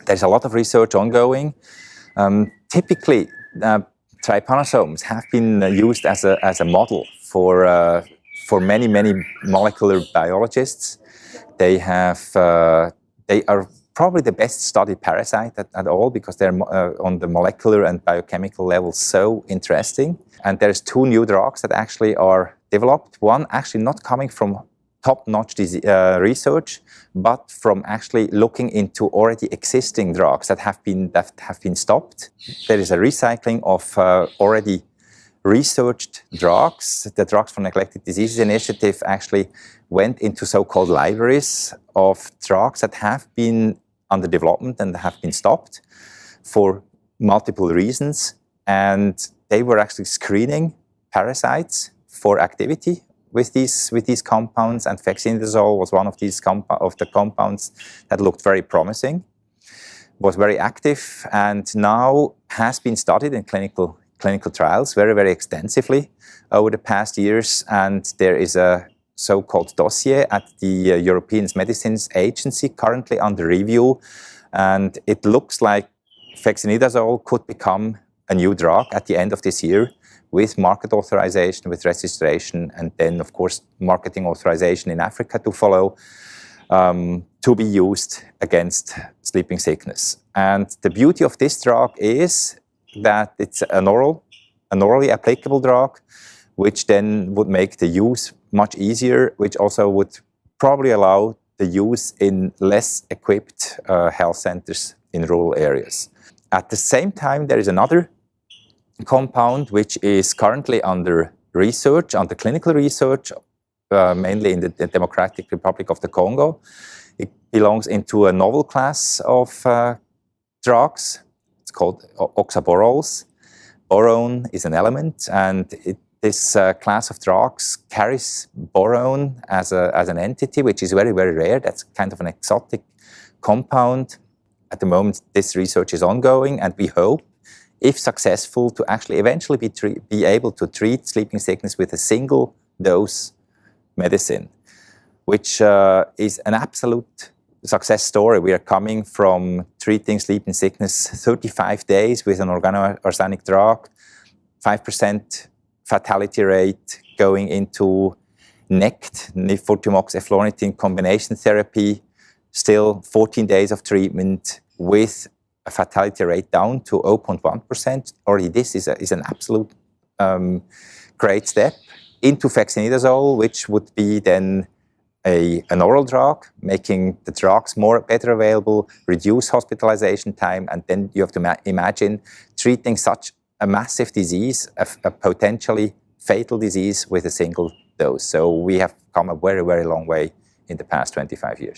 There's a lot of research ongoing. Typically, trypanosomes have been used as a model for many molecular biologists. They are probably the best studied parasite at all, because they're on the molecular and biochemical level so interesting. And there's 2 new drugs that actually are developed. One actually not coming from top-notch research, but from actually looking into already existing drugs that have been stopped. There is a recycling of already researched drugs. The Drugs for Neglected Diseases Initiative actually went into so-called libraries of drugs that have been under development and have been stopped for multiple reasons. And they were actually screening parasites for activity with these compounds, and fexinidazole was one of the compounds that looked very promising, was very active, and now has been studied in clinical trials very extensively over the past years. And there is a so-called dossier at the European Medicines Agency currently under review, and it looks like fexinidazole could become a new drug at the end of this year, with market authorization, with registration, and then of course marketing authorization in Africa to follow, to be used against sleeping sickness. And the beauty of this drug is that it's an orally applicable drug, which then would make the use much easier, which also would probably allow the use in less equipped health centers in rural areas. At the same time, there is another compound which is currently under research, under clinical research, mainly in the Democratic Republic of the Congo. It belongs into a novel class of drugs. It's called oxaboroles. Boron is an element, and this class of drugs carries boron as an entity, which is very rare. That's kind of an exotic compound. At the moment, this research is ongoing, and we hope, if successful, to actually eventually be able to treat sleeping sickness with a single dose medicine, which is an absolute success story. We are coming from treating sleeping sickness 35 days with an organoarsenic drug, 5% fatality rate, going into NECT, nifurtimox eflornithine combination therapy, still 14 days of treatment with a fatality rate down to 0.1%. Already this is an absolute great step into fexinidazole, which would be then an oral drug, making the drugs better available, reduce hospitalization time, and then you have to imagine treating such a massive disease, a potentially fatal disease, with a single dose. So we have come a very long way in the past 25 years.